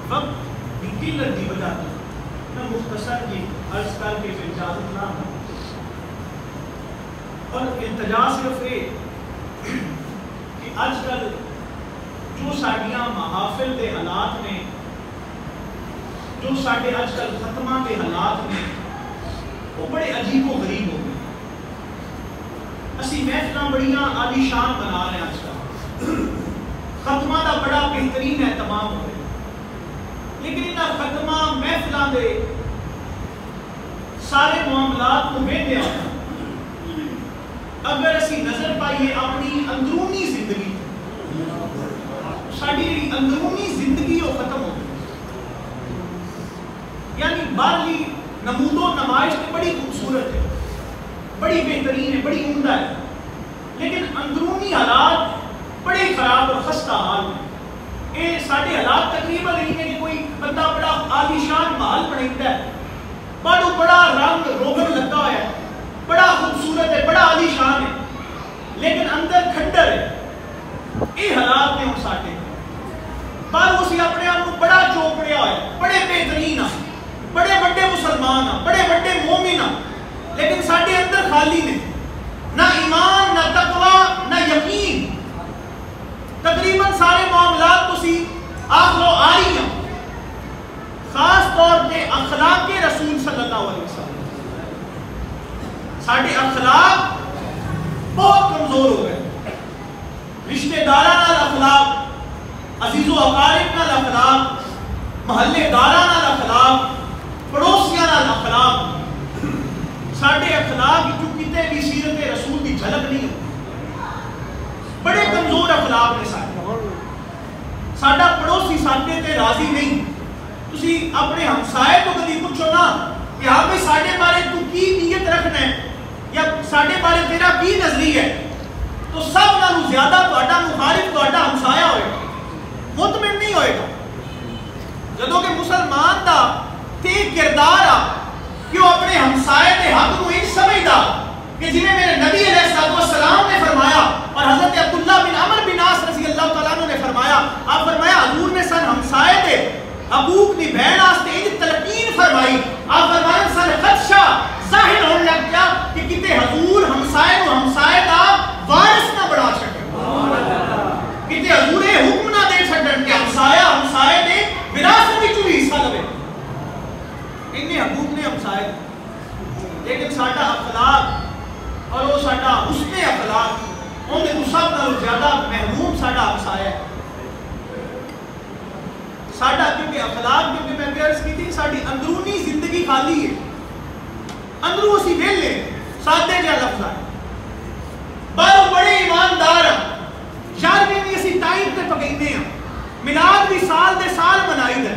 وقت کی قلت کی وجہ سے میں مختصر کی عرض کر کے پھر اجازت نہ ہوں اور التجا صرف یہ کہ آج کل جو ساڈیاں محافل دے حالات نے جو ساڈے آج کل ختمہ کے حالات نے وہ بڑے عجیب و غریب ہو گئے اسی محفلیں بڑیاں عالی شان بنا رہے ہیں آج کل ختمہ دا بڑا بہترین اہتمام ہو رہا ہے لیکن انہاں ختمہ محفلوں دے سارے معاملات کو ویندے اگر اسی نظر پائیے اپنی اندرونی زندگی ساڈی جڑی اندرونی زندگی وہ ختم ہو گئی یعنی باہرلی نمود و نمائش تو بڑی خوبصورت ہے بڑی بہترین ہے بڑی عمدہ ہے لیکن اندرونی حالات بڑے خراب اور خستہ حال ہیں یہ سارے حالات تقریباً نہیں ہے کہ کوئی بندہ بڑا عالیشان محل بناتا ہے بڑا رنگ روغن لگا ہوا ہے بڑا خوبصورت ہے بڑا عالیشان ہے لیکن اندر کھنڈر ہے یہ حالات نے ہم ساٹے باہر اسی اپنے آپ کو بڑا چوپڑیا ہوا ہے بڑے بہترین ہیں بڑے بڑے مسلمان ہیں بڑے بڑے مومن ہیں لیکن ساڈے اندر خالی نے نہ ایمان نہ تقوی نہ یقین تقریباً سارے معاملات کو سی آپ لو آ رہی ہیں خاص طور پہ اخلاق کے رسول صلی اللہ علیہ وسلم ساڈے اخلاق بہت کمزور ہو گئے رشتہ داراں نال اخلاق عزیز و اقارب نال اخلاق محلے داراں نال اخلاق پڑوسیاں نال اخلاق ساڈے اخلاق جو کتے بھی سیرت رسول کی جھلک نہیں ہوتی بڑے کمزور اخلاق نے ساڈا پڑوسی ساڈے تے راضی نہیں تسی اپنے ہمسائے تو کدی پوچھو نا کہ ہاں بھائی ساڈے بارے تو کی نیت رکھنا ہے یا ساڈے بارے تیرا کی نظریہ ہے تو سب نالوں زیادہ تہاڈا مخالف تہاڈا ہمسایا ہوئے گا مطمئن نہیں ہوئے گا جدوں کہ مسلمان دا تے کردار آ کہ وہ اپنے ہمسائے کے حق کو ان سمجھدا کہ جنہیں میرے نبی علیہ السلام نے فرمایا اور حضرت عبداللہ بن عمر بن عاص رضی اللہ تعالیٰ عنہ نے فرمایا آپ فرمایا حضور نے سن ہمسائے دے حقوق دی بہن واسطے ان تلقین فرمائی آپ فرمایا سن خدشہ ظاہر ہونے لگ گیا کہ کتے حضور ہمسائے کو ہمسائے دا وارث نہ بڑھا سکے کتے حضور حکم نہ دے سکن کہ ہمسائے دے وراثت وچ بھی حصہ لے انہیں حقوق نے ہمسائے لیکن ساڈا اخلاق اور وہ ساڈا حسن اخلاق ان کو سب نالوں زیادہ محروم ساڈا ہمسایا ہے ساڈا کیونکہ اخلاق کیونکہ میں عرض کی تھی ساڈی اندرونی زندگی خالی ہے اندروں اسی ویلے سادے جہا لفظ ہے پر بڑے ایماندار ہیں یارویں بھی اسی ٹائم تے پکیندے ہیں میلاد بھی سال دے سال منائی دے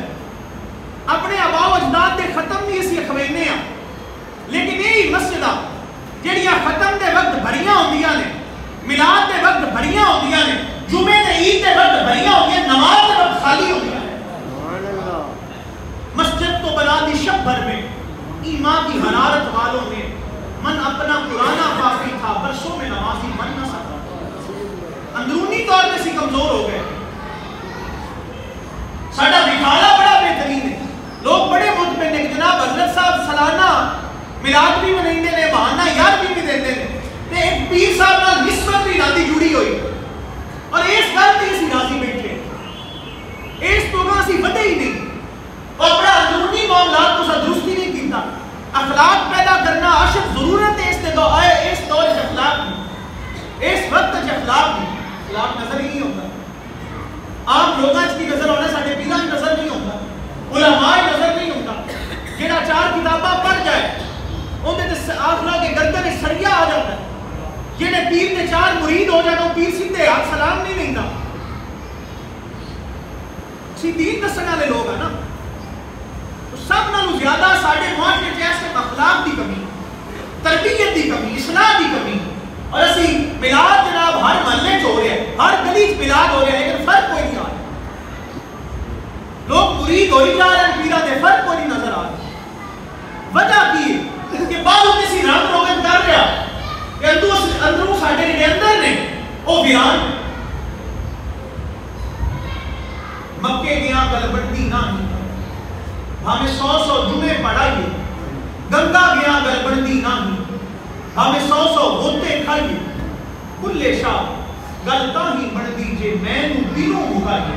اپنے آباء و اجداد دے ختم بھی اسی اخوینے ہیں لیکن یہی مسجدہ جڑیاں ختم دے وقت بھریاں ہوندیاں نے میلاد دے وقت بھریاں ہوندیاں نے جمعے دے عید دے وقت بھریاں ہوندیاں نماز دے وقت خالی ہوندیاں مسجد تو بنا دی شب بھر میں ایمان کی حرارت والوں نے من اپنا پرانا کافی تھا برسوں میں نمازی من نہ سکتا اندرونی طور پہ سی کمزور ہو گئے ساڈا دکھانا بڑا بہترین ہے لوگ بڑے مطمئن ہیں کہ جناب حضرت صاحب سالانہ میلاد بھی مناتے ہیں بہانہ یاد بھی دیتے ہیں تے ایک پیر صاحب نال نسبت بھی راتی جڑی ہوئی اور اس گل تے اسی راضی بیٹھے اس تو نہ اسی ودے ہی نہیں اور بڑا اندرونی معاملات کو درستی نہیں کیتا اخلاق پیدا کرنا اشد ضرورت ہے اس دور اخلاق میں اس وقت اخلاق نظر ہی نہیں ہوتا عام لوگاں کی نظر ہونا ساڈے پیراں کی نظر نہیں ہوتا علماء نظر نہیں ہوتا جڑا چار کتاباں پڑھ جائے اندے تے آخلا کے گردن میں سریا آ جاتا ہے جڑے پیر دے چار مرید ہو جانا پیر سیدھے ہاتھ سلام نہیں لیندا سی دین دسن والے لوگ ہیں نا سب نالوں زیادہ ساڈے معاشرے وچ ایسے اخلاق دی کمی تربیت دی کمی اصلاح دی کمی اور اسی میلاد جناب ہر محلے چ ہو رہا ہے ہر گلی چ میلاد ہو رہا ہے لیکن فرق کوئی نہیں آ رہا لوگ مرید ہوئی جا رہے ہیں پیرا دے فرق کوئی نہیں نظر آ رہا وجہ کی ہے کہ بعضوں کسی رنگ روگن کر رہا کہ اندروں ساڈے جڑے اندر نے وہ ویران مکے گیا گل بڑھتی نہ ہمیں 100 جمعے پڑھائیے گنگا گیا اگر بڑھتی نہ ہمیں 100 ہوتے کھائیے کلے شاہ گلتا ہی بڑھ دیجئے میں نو دنوں مکائیے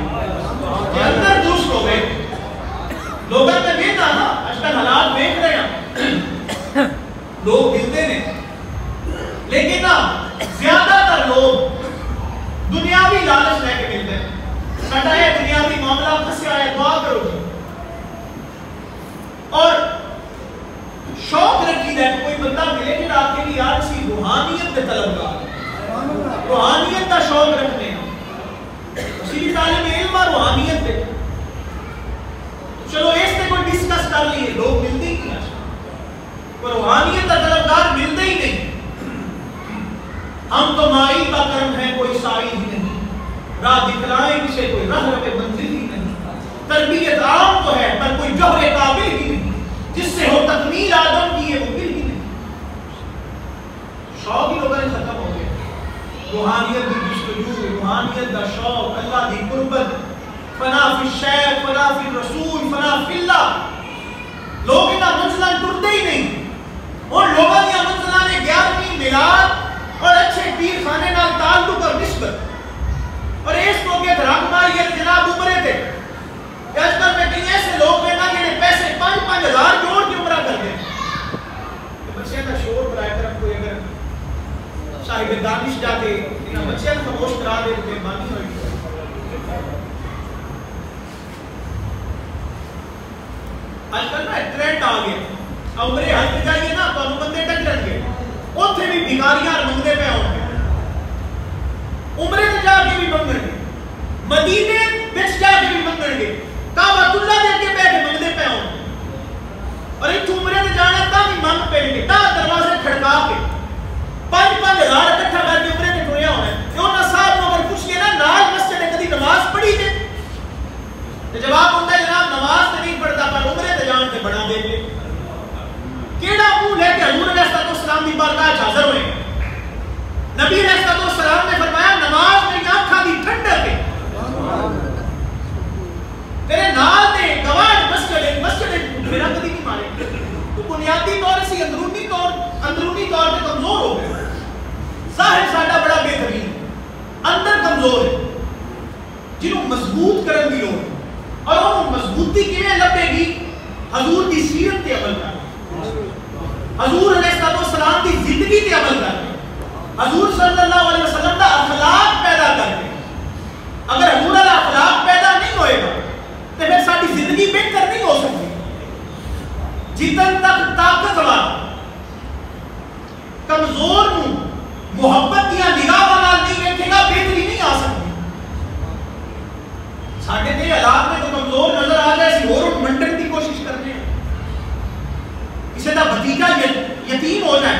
یہ اندر درست ہو گئے لوگوں میں دینا نا آج کل حالات دیکھ رہے ہیں لوگ ملتے ہیں لیکن نا زیادہ تر لوگ دنیاوی لالچ لے کے ملتے ہیں سٹا ہے دنیاوی معاملہ پھنسیا ہے دعا کرو جی اور شوق رکھی ہے کوئی بندہ ملے کہ آپ کے لیے یار سی روحانیت کے طلبگار روحانیت کا شوق رکھنے اسی طالب علم اور روحانیت دے چلو اس سے کوئی ڈسکس کر لیے لوگ ملتے ہی نہیں کوئی روحانیت کا طلبگار ملتے ہی نہیں ہم تو مائی کا کرم ہے کوئی سائی ہی نہیں راہ دکھلائیں کسے کوئی راہ رب منزل ہی نہیں تربیت عام تو ہے پر کوئی جوہر قابل ہی نہیں جس سے ہو تکمیل آدم کی یہ ممکن ہی نہیں شوق ہی لوگوں نے ختم ہو گیا روحانیت کی جستجو روحانیت کا شوق اللہ کی قربت فنا فی الشیخ فنا فی الرسول فنا فی اللہ لوگ انہاں منزلہ ٹرتے ہی نہیں اور لوگوں نے منزلہ نے 11ویں میلاد اور اچھے پیر خانے نال تعلق اور نسبت اور اس کو کہ دھرک ماری جناب عمرے تھے آج کل میں کہیں ایسے لوگ ہیں نا جنہیں پیسے 5-5 ہزار جوڑ کے عمرہ کر دیں بچے کا شور برائے کرم کوئی اگر صاحب دانش جاتے انہاں بچے کا خاموش کرا دے کہ مانی ہوئی آج کل نا ٹرینڈ آ گیا عمرے حج جائیے نا تو بندے ٹکرن گے اوتھے بھی بھکاریاں منگتے پہ ہوں گے عمرے تے جا کے بھی منگن گے مدینے وچ جا کے بھی منگن گے کعبۃ اللہ دے کے بیٹھ کے منگتے پہ ہوں گے اور ایتھوں عمرے تے جانا تا بھی منگ پہ گے تا دروازے کھڑکا کے 5-5 ہزار اکٹھا کر کے عمرے تے ٹریا ہونا ہے یہ انہاں صاحب کو اگر پوچھ کے نا نال مسجد نے کدی نماز پڑھی تے جواب ہوتا ہے جناب نماز تے نہیں پڑھتا پر عمرے تے جان تے بڑا دے کے کیڑا منہ لے کے حضور علیہ السلام کی بارگاہ وچ حاضر ہوئے نبی علیہ السلام نے فرمایا نماز میری آنکھاں دی ٹھنڈک ہے تیرے نال دے گواہ مسجد میرا کدی نہیں مارے تو بنیادی طور سے اندرونی طور پہ کمزور ہو گئے ظاہر ساڈا بڑا بہترین اندر کمزور ہے جنہوں مضبوط کرن دی لوڑ اور وہ مضبوطی کیویں لبے گی حضور دی سیرت تے عمل کر حضور علیہ السلام کی زندگی تے عمل کر حضور صلی اللہ علیہ وسلم کا اخلاق پیدا کر کے اگر حضور علیہ اخلاق پیدا نہیں ہوئے گا تو پھر ساری زندگی بہتر نہیں ہو سکتی جتن تک طاقتور کمزور نو محبت دیا نگاہ نال نہیں دیکھے گا بہتری نہیں آ سکتی ساڈے تے حالات میں تو کمزور نظر آ جائے اسی اور منڈن کی کوشش کرتے ہیں کسی کا بھتیجا یتیم ہو جائے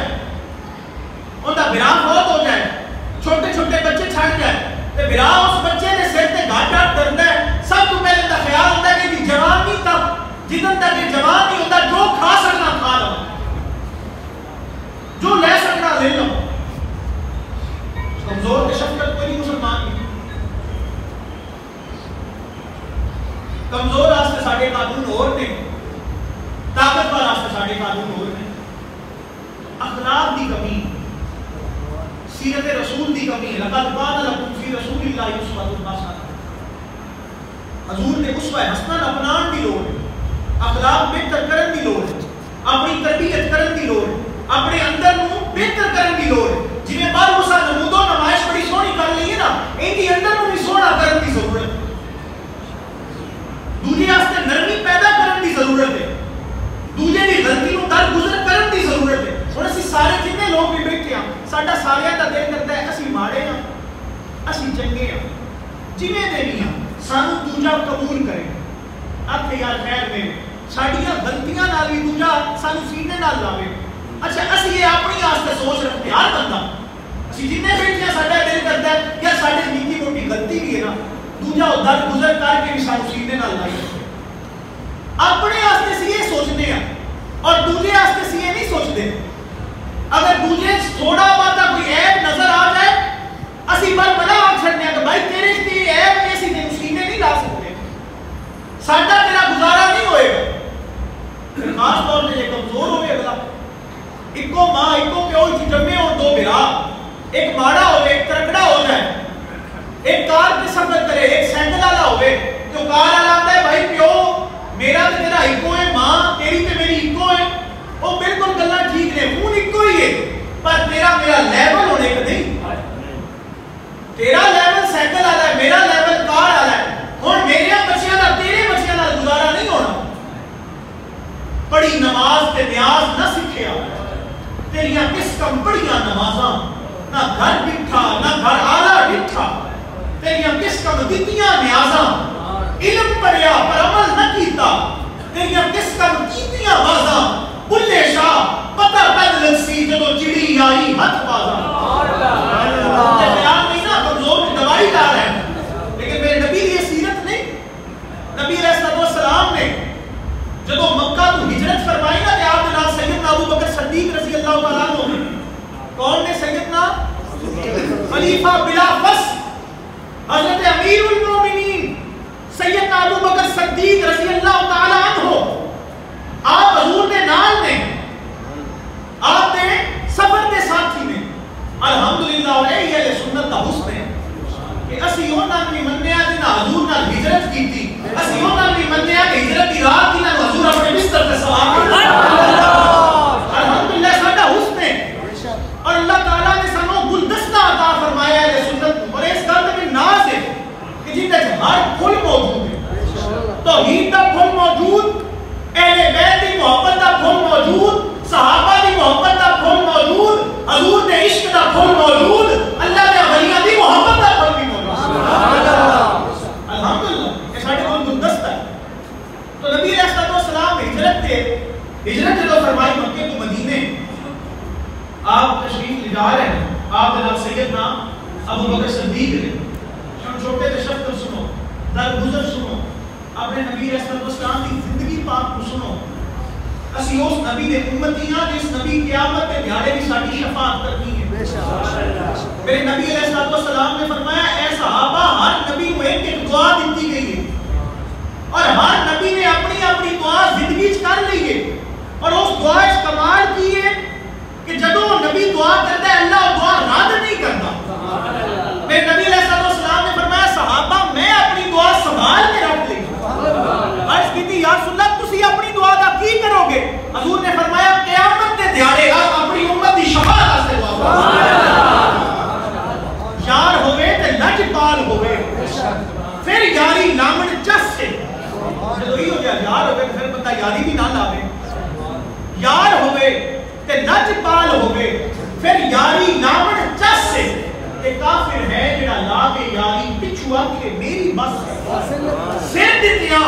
ان کا برا فوت ہو جائے چھوٹے چھوٹے بچے چھڑ جائے تو برا اس بچے نے سر تے گھاٹا کرتا ہے سب تو پہلے کا خیال ہوتا ہے کہ جوان نہیں تک جتن تک یہ جوان نہیں ہوتا جو کھا سکنا کھا لو جو لے سکنا لے لو کمزور کے شفقت کوئی مسلمان نہیں کمزور راستے ساڑھے قانون اور نے طاقتور راستے ساڑھے قانون اور نے اخلاق دی کمی سیرت رسول دی کمی لقد کان لکم فی رسول اللہ اسوۃ حسنہ حضور نے اسوہ حسنہ اپنان دی لوڑ ہے اخلاق بہتر کرن دی لوڑ ہے اپنی تربیت کرن دی لوڑ ہے اپنے اندر نو بہتر کرن دی لوڑ ہے جنہیں بار مسا نمود و نمائش بڑی سونی کر لئیے نا ان کی اندر نو بھی سونا کرن دی ضرورت ہے دوجے آستے نرمی پیدا کرن دی ضرورت ہے دوجے دی غلطی نو در گزر کرن دی ضرورت ہے اور اسی سارے جتنے لوگ بھی بیٹھے ہیں ساڈا سارے کا دل کرتا ہے اسی ماڑے ہیں اسی چنگے ہیں جویں دے بھی ہیں سانو دوجا قبول کرے آپ یار خیر میں ساڈیاں غلطیاں نال بھی دوجا سانو سینے نال لاوے اچھا اسی یہ اپنی واسطے سوچ رکھتے ہر بندہ اسی جتنے بیٹھے ہیں ساڈا دل کرتا ہے یا ساڈے نکی موٹی غلطی بھی ہے نا دوجا در گزر کر کے بھی سانو سینے نال لائی اپنے واسطے سی یہ سوچنے ہیں اور دوجے واسطے سی یہ نہیں سوچتے اگر دوجے تھوڑا باتا کوئی عیب نظر آ جائے اسی بار بڑا آگ چھڑنے ہیں کہ بھائی تیرے سے عیب میں اسی دن سینے نہیں لا سکتے ساڈا تیرا گزارا نہیں ہوئے گا خاص طور سے یہ کمزور ہوئے اگلا ایکو ماں ایکو پیو جمے ہو دو برا ایک ماڑا ہوئے ایک ترکڑا ہو جائے ایک کار کے سفر کرے ایک سینڈل والا ہوئے تو کار والا آتا ہے بھائی پیو میرا تو تیرا ایکو ہے ماں تیری تو میری ایکو ہے وہ بالکل گلا ٹھیک نے خون ایکو ہی ہے پر تیرا میرا لیول ہونے کا نہیں تیرا لیول سینڈل والا ہے میرا لیول کار والا ہے اور میرے بچیاں دا تیرے بچیاں دا گزارا نہیں ہونا پڑھی نماز تے نیاز نہ سکھیا تیریاں کس کم پڑھیاں نمازاں نہ گھر بٹھا نہ گھر آلہ بٹھا تیریاں کس کم دیتیاں نیازاں علم پڑھیا پر عمل نہ کیتا تیریاں کس کم کیتیاں بازاں بلے شاہ پتہ پید لگسی جدو چڑی آئی ہتھ بازاں مجھے خیال نہیں نا کمزور کی دوائی لا رہے ہیں لیکن میرے نبی یہ سیرت نہیں نبی علیہ السلام نے جدو مکہ تو ہجرت فرمائی نا کہ آپ نے سیدنا ابو بکر صدیق رضی اللہ تعالیٰ عنہ کون نے سیدنا خلیفہ بلا فصل حضرت امیر المومنین سیدنا ابو بکر صدیق رضی اللہ تعالیٰ عنہ آپ حضور نے نال نے آپ نے سفر کے ساتھی نے الحمدللہ اور اہل سنت کا حسن ہے کہ اسی ہونا نہیں منیا جنہاں حضور نے ہجرت کی تھی اسی ہونا نہیں منیا کہ ہجرت کی رات کی حضور اپنے بستر پہ سوار الحمدللہ ساڈا حسن ہے اور اللہ تعالیٰ نے سانو گلدستہ عطا فرمایا ہے سنت اور اس گل میں ناز ہے کہ جن ہر پھل موجود ہے توحید کا پھل موجود اہل بیت کی محبت کا پھل موجود صحابہ کی محبت کا پھل موجود حضور نے عشق کا پھل موجود اللہ نے ولیاں کی محبت کا پھل بھی موجود الحمدللہ یہ ساڈے کول گلدستہ ہے تو نبی علیہ السلام ہجرت جو فرمائی مکے تو مدینے آپ تشریف لے جا رہے ہیں آپ جناب سیدنا ابو بکر صدیق نے چھوٹے تشکر سنو درگزر سنو اپنے نبی علیہ السلام کی زندگی پاک کو سنو اسی اس نبی دے امتیاں جس نبی قیامت کے دیہاڑے بھی ساری شفاعت کرنی ہے میرے نبی علیہ السلام نے فرمایا اے صحابہ ہر نبی کو ایک دعا دیتی گئی ہے اور ہر نبی نے اپنی اپنی دعا زندگی کر لی ہے اور اس دعا اس کمال کی ہے کہ جدو نبی دعا کرتا ہے اللہ دعا رد نہیں کرتا میرے نبی علیہ السلام نے فرمایا صحابہ میں اپنی دعا سنبھال کے رکھ لی عرض کی تھی یا رسول اللہ تسی اپنی دعا کا کی کرو گے حضور نے فرمایا قیامت کے دیہاڑے آپ اپنی امت کی شفاعت سے دعا یار ہوئے تے لج پال ہوئے پھر یاری لامن چس سے جدو ہی ہو گیا یار ہوئے پھر بندہ یاری بھی نہ لاوے یار ہوئے تے لج پال ہوئے پھر یاری لامن چس سے تے کافر ہے جڑا لا کے یاری پچھو آکھے میری بس ہے سر دیتیاں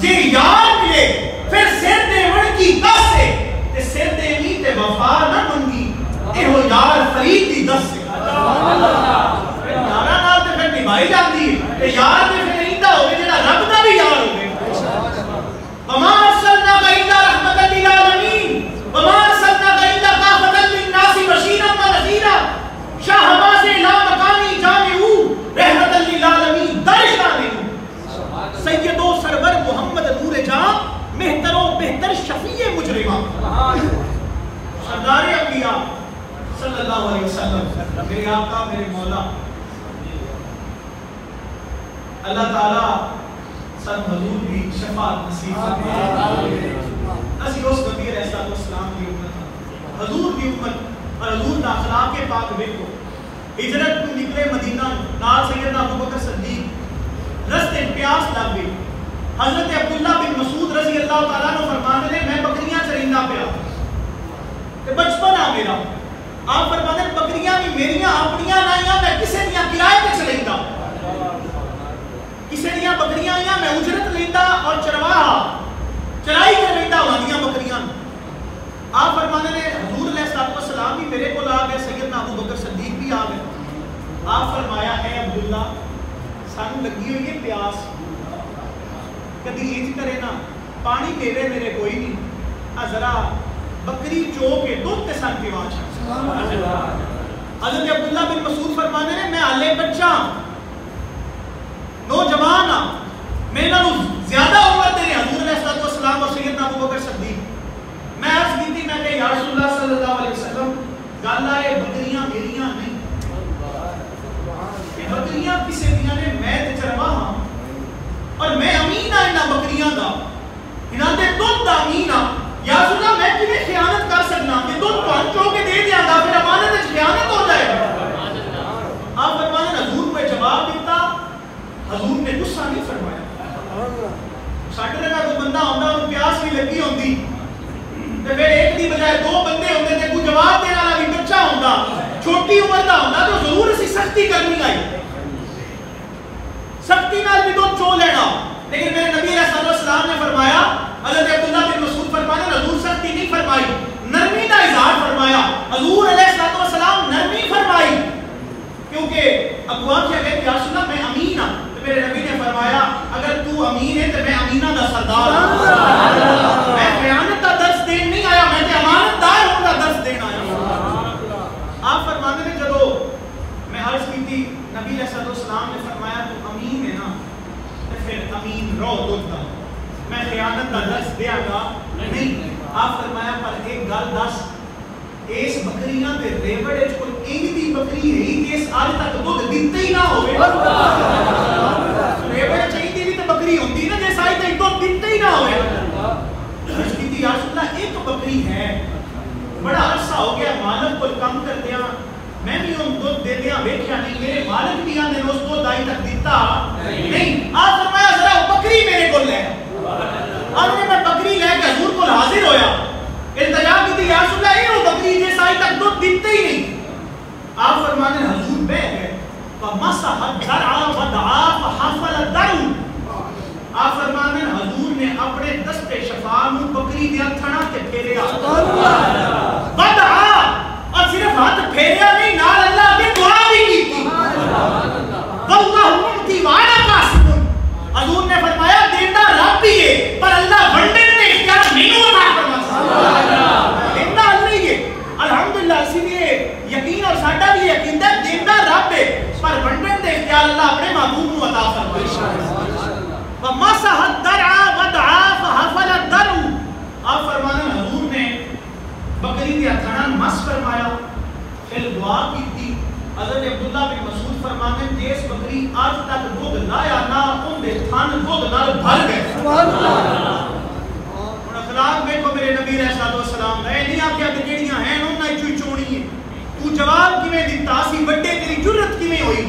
جے یار ملے پھر سر دے وڑ کی کس سے تے سر دے نہیں تے وفا نہ منگی اے ہو یار فرید دی دس سے یارہ نال تے پھر نبھائی جاتی ہے تے یار تے پھر ایندہ ہوگے جڑا رب دا بھی یار ہوگے وما ارسلناک الا رحمۃ للعالمین وما ارسلناک الا کافۃ للناس بشیرا ونذیرا شاہ حماس لا مکانی جامعو رحمۃ للعالمین درشان سید و سرور محمد نور جاں مہتر و بہتر شفیع مجرمہ سردار انبیاء صلی اللہ علیہ وسلم میرے آقا میرے مولا اللہ تعالیٰ سب حضور بھی شفاعت نصیب فرمائے اسی اس نبی علیہ السلام کی امت حضور کی امت اور حضور دا اخلاق کے پاک دیکھو ہجرت کو نکلے مدینہ نال سیدنا ابو بکر صدیق رستے پیاس لگ گئی حضرت عبداللہ بن مسعود رضی اللہ تعالیٰ عنہ فرماتے ہیں میں بکریاں چرندہ پیا کہ بچپن آ میرا آپ فرماتے ہیں بکریاں بھی میریاں اپنیاں نائیاں میں کسے دیاں کرائے پہ چلیندا کسے دیاں بکریاں آئیاں میں اجرت لیندا اور چرواہا چرائی کر لیندا ہونیاں بکریاں آپ فرماتے ہیں حضور علیہ السلام بھی میرے کو آ گئے سیدنا ابو بکر صدیق بھی آ گئے آپ فرمایا اے عبداللہ سانو لگی ہوئی ہے پیاس کدی انج کرے نا پانی پیوے میرے کوئی نہیں ذرا بکری چو کے دودھ تے سان پیوا چھا حضرت عبداللہ بن مسعود فرمانے نے میں حالے بچہ نوجوان ہاں میں انہاں نوں زیادہ عمر دے حضور علیہ السلام اور سیدنا ابو بکر صدیق بھی لگی ہوندی تے پھر ایک دی بجائے دو بندے ہوندے تے کوئی جواب دینے والا بھی بچہ ہوندا چھوٹی عمر دا ہوندا تو ضرور اسی سختی کرنی آئی سختی نال بھی دودھ چو لینا لیکن میرے نبی علیہ السلام نے فرمایا حضرت عبداللہ بن مسعود فرماتے ہیں حضور سختی نہیں فرمائی نرمی کا اظہار فرمایا حضور علیہ السلام نرمی فرمائی کیونکہ ابو کیا کہتے یا رسول اللہ میں امین ہوں تو میرے نبی نے فرمایا اگر تو امین ہے تو میں امینہ دا سردار ہوں میں خیانت کا درس دین نہیں آیا میں تے امانت دار ہوں کا درس دین آیا آپ فرماتے ہیں جدو میں عرض کی تھی نبی علیہ السلام نے فرمایا تو امین ہے نا تو پھر امین رو دودھ میں خیانت کا درس دیا گا نہیں آپ فرمایا پر ایک گل دس اس بکریاں دے ریوڑ وچ کوئی انج دی بکری ہے کہ اس آج تک دودھ دتے ہی نہ ہوے ریوڑ چاہیے بھی تو بکری ہوندی نا جس آج تک دودھ دتے ہی نہ ہوے اس کی یا رسول اللہ ایک بکری ہے بڑا عرصہ ہو گیا مالک کو کم کر دیا میں بھی ان دودھ دے دیا ویکھیا نہیں میرے مالک بھی آنے اس دودھ آئی تک دیتا نہیں آپ فرمایا ذرا بکری میرے کو لے اور میں بکری لے کے حضور کو حاضر ہویا التجا کی تھی یا رسول اللہ یہ بکری جس آئی تک دودھ دیتے ہی نہیں آپ فرمانے حضور بے گئے فَمَسَحَ الدَّرْعَ وَدَعَا فَحَفَلَ الدَّرْعُ آپ فرمانے حضور نے اپنے دست شفا میں بکری دیا تھنا تے پھیریا وَدَعَا اور صرف ہاتھ پھیریا نہیں نال اللہ نے دعا بھی کی تھی وَاللَّهُ مُعْتِي وَعَلَى قَاسِمٌ حضور نے فرمایا دینا رب ہی ہے پر اللہ بنڈن میں اختیار نہیں ہوتا دینا اللہ ہی ہے الحمدللہ اسی لیے یقین اور ساڈا بھی یقین ہے دینا رب ہے پر بنڈن میں اختیار اللہ اپنے محبوب کو عطا فرمائے وَمَسَحَ الدَّرْعَ وَدَعَا فَحَفَلَ الدَّرْعُ آپ فرمانے حضور نے بکری دیا تھنان مس فرمایا پھر دعا کی تھی حضرت عبداللہ بن مسعود فرمانے جیس بکری آج تک دودھ لایا نہ ان دے تھن دودھ نال بھر گئے سبحان اللہ اور اخلاق دیکھو میرے نبی علیہ السلام اے نہیں آکھیا تے جڑیاں ہیں انہاں وچوں چونی ہے تو جواب کیویں دتا سی بڑے تیری جرت کیویں ہوئی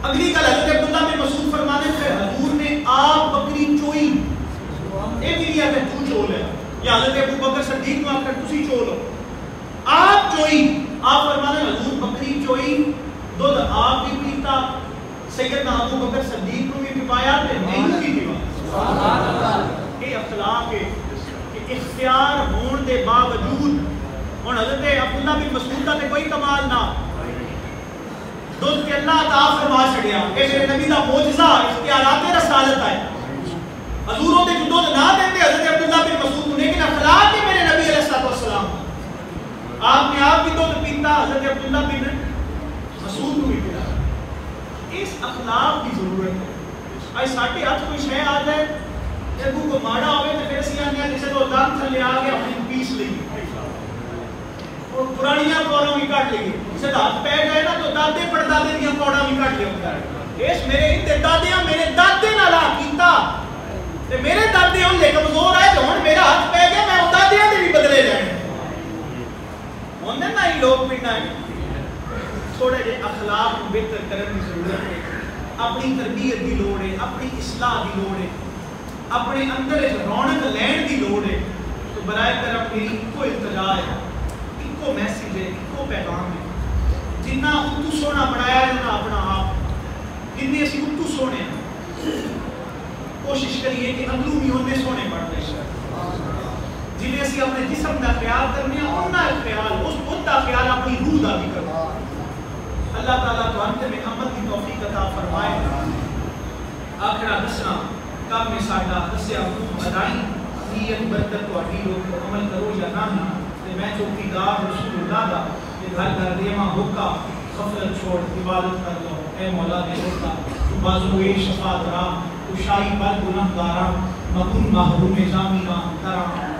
اگلی گل حضرت عبداللہ بن مسعود فرمانے پھر حضور نے آپ بکری چوئی اے بھی لیا کہ تو چو لے یا حضرت ابو بکر صدیق کو آ کر تسی چو لو آپ چوئی آپ فرمانے حضور بکری چوئی دودھ آپ بھی پیتا سیدنا ابو بکر صدیق کو بھی پایا تے نہیں بھی پایا یہ اخلاق ہے کہ اختیار ہون دے باوجود اور حضرت عبداللہ بن مسعود کا تے کوئی کمال نہ دودھ کے اللہ عطا فرما چھڑیا اے میرے نبی دا معجزہ اختیارات رسالت ہے حضوروں دے جو دودھ نہ دیتے حضرت عبداللہ بن مسعود لیکن اخلاق ہے میرے نبی علیہ السلام آپ نے آپ بھی دودھ پیتا حضرت عبداللہ بن مسعود کو بھی پیتا اس اخلاق کی ضرورت ہے آج ساٹھے ہاتھ کوئی شے آ جائے جب کو ماڑا ہوئے تو پھر اسی آنے جسے تو دم تھلے آ گیا اپنی پیس لیں اور پرانیاں پوڑوں بھی کٹ لیں جسے ہاتھ پہ گئے نا تو دادے پڑدادے دیا پوڑا بھی کٹ لیں اس میرے انتے دادیاں میرے دادے نہ لا کیتا میرے دادے ان لے کمزور آئے تو ہن میرا ہاتھ پہ گیا میں دادیاں دے بھی بدلے جائیں ہوندے نا ہی لوگ پڑھنا ہے تھوڑے جے اخلاق بہتر کرنے کی ضرورت ہے اپنی تربیت دی لوڑ ہے اپنی اصلاح دی لوڑ ہے اپنے اندر ایک رونق لین دی لوڑ ہے تو برائے کرم میری کو التجا ہے کو میسیج ہے کو پیغام ہے جنہ اتو سونا بنایا ہے نا اپنا آپ جنہیں اسی اتو سونے کوشش کریے کہ اندروں بھی ہونے سونے پڑھنے جنہیں اسی اپنے جسم کا خیال کرنے ہیں انہا خیال اس خود کا خیال اپنی روح دا بھی کرنا اللہ تعالیٰ تو انت میں عمل کی توفیق عطا فرمائے آخرہ دسنا کام میں ساڑھا دسیا حکم ادائیں نیت برکت کو اٹھیلو عمل کرو یا نہ میں چوکی دار رسول اللہ دا کہ گھر گھر دیما حکا غفلت چھوڑ عبادت کر لو اے مولا دے ہوتا تو بازوئے شفاعت رام تو شاہی پر گناہ دارا مکن محروم جامینا ترام